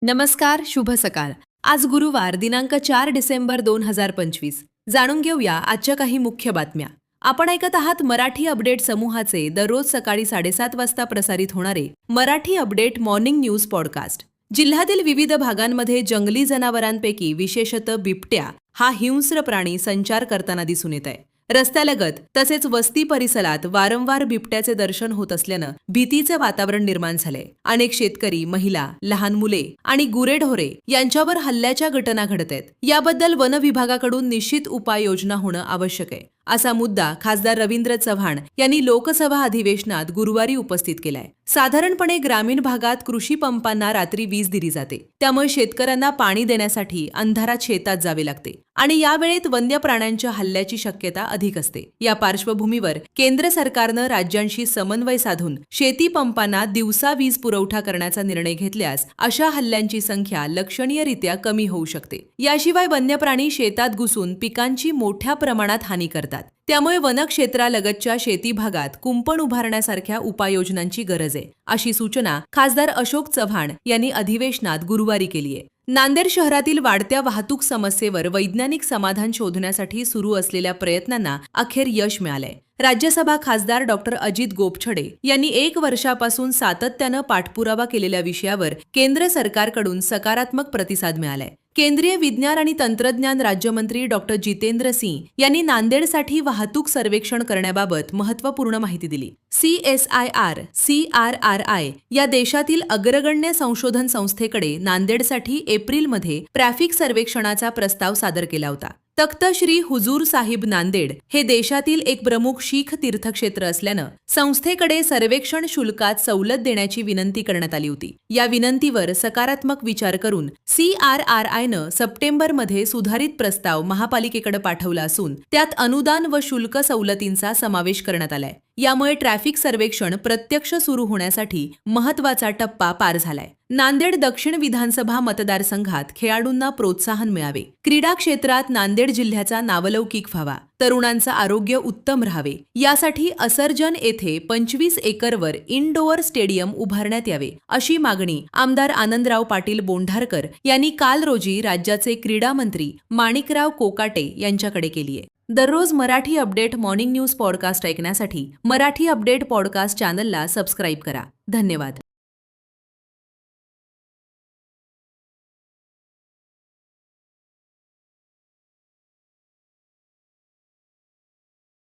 नमस्कार, शुभ सकाळ. आज गुरुवार दिनांक 4 डिसेंबर 2025. जाणून घेऊया आजच्या काही मुख्य बातम्या. आपण ऐकत आहात मराठी अपडेट समूहाचे दररोज सकाळी 7:30 वाजता प्रसारित होणारे Marathi update morning news podcast. जिल्ह्यातील विविध भागांमध्ये जंगली जनावरांपैकी विशेषतः बिबट्या हा हिंस्र प्राणी संचार करताना दिसून येत आहे. रस्त्यालगत तसेच वस्ती परिसरात वारंवार बिबट्याचे दर्शन होत असल्यानं भीतीचे वातावरण निर्माण झाले. अनेक शेतकरी, महिला, लहान मुले आणि गुरेढोरे यांच्यावर हल्ल्याच्या घटना घडत आहेत. याबद्दल वन विभागाकडून निश्चित उपाययोजना होणं आवश्यक आहे, असा मुद्दा खासदार रवींद्र चव्हाण यांनी लोकसभा अधिवेशनात गुरुवारी उपस्थित केलाय. साधारणपणे ग्रामीण भागात कृषी पंपांना रात्री वीज दिली जाते, त्यामुळे शेतकऱ्यांना पाणी देण्यासाठी अंधारात शेतात जावे लागते आणि या वेळेत वन्य प्राण्यांच्या हल्ल्याची शक्यता अधिक असते. या पार्श्वभूमीवर केंद्र सरकारनं राज्यांशी समन्वय साधून शेती पंपांना दिवसा वीज पुरवठा करण्याचा निर्णय घेतल्यास अशा हल्ल्यांची संख्या लक्षणीयरित्या कमी होऊ शकते. याशिवाय वन्य प्राणी शेतात घुसून पिकांची मोठ्या प्रमाणात हानी करतात. त्यामुळे वनक्षेत्रालगतच्या शेती भागात कुंपण उभारण्यासारख्या उपाययोजनांची गरज आहे, अशी सूचना खासदार अशोक चव्हाण यांनी अधिवेशनात गुरुवारी केली आहे. नांदेड शहरातील वाढत्या वाहतूक समस्येवर वैज्ञानिक समाधान शोधण्यासाठी सुरू असलेल्या प्रयत्नांना अखेर यश मिळालंय. राज्यसभा खासदार डॉक्टर अजित गोपछडे यांनी 1 वर्षापासून सातत्यानं पाठपुरावा केलेल्या विषयावर केंद्र सरकारकडून सकारात्मक प्रतिसाद मिळालाय. केंद्रीय विज्ञान आणि तंत्रज्ञान राज्यमंत्री डॉक्टर जितेंद्र सिंह यांनी नांदेडसाठी वाहतूक सर्वेक्षण करण्याबाबत महत्त्वपूर्ण माहिती दिली. CSIR-CRRI या देशातील अग्रगण्य संशोधन संस्थेकडे नांदेडसाठी एप्रिलमध्ये ट्रॅफिक सर्वेक्षणाचा प्रस्ताव सादर केला होता. तख्त श्री हुजूर साहिब नांदेड हे देशातील एक प्रमुख शीख तीर्थक्षेत्र असल्यानं संस्थेकडे सर्वेक्षण शुल्कात सवलत देण्याची विनंती करण्यात आली होती. या विनंतीवर सकारात्मक विचार करून CRRIनं सप्टेंबरमध्ये सुधारित प्रस्ताव महापालिकेकडे पाठवला असून त्यात अनुदान व शुल्क सवलतींचा समावेश करण्यात आलाय. यामुळे ट्रॅफिक सर्वेक्षण प्रत्यक्ष सुरू होण्यासाठी महत्त्वाचा टप्पा पार झालाय. नांदेड दक्षिण विधानसभा मतदारसंघात खेळाडूंना प्रोत्साहन मिळावे, क्रीडा क्षेत्रात नांदेड जिल्ह्याचा नावलौकिक व्हावा, तरुणांचं आरोग्य उत्तम राहावे, यासाठी असरजन येथे 25 एकरवर इनडोअर स्टेडियम उभारण्यात यावे, अशी मागणी आमदार आनंदराव पाटील बोंढारकर यांनी काल रोजी राज्याचे क्रीडा मंत्री माणिकराव कोकाटे यांच्याकडे केली आहे. दररोज Marathi update morning news podcast ऐकण्यासाठी मराठी अपडेट पॉडकास्ट चॅनलला सबस्क्राईब करा. धन्यवाद.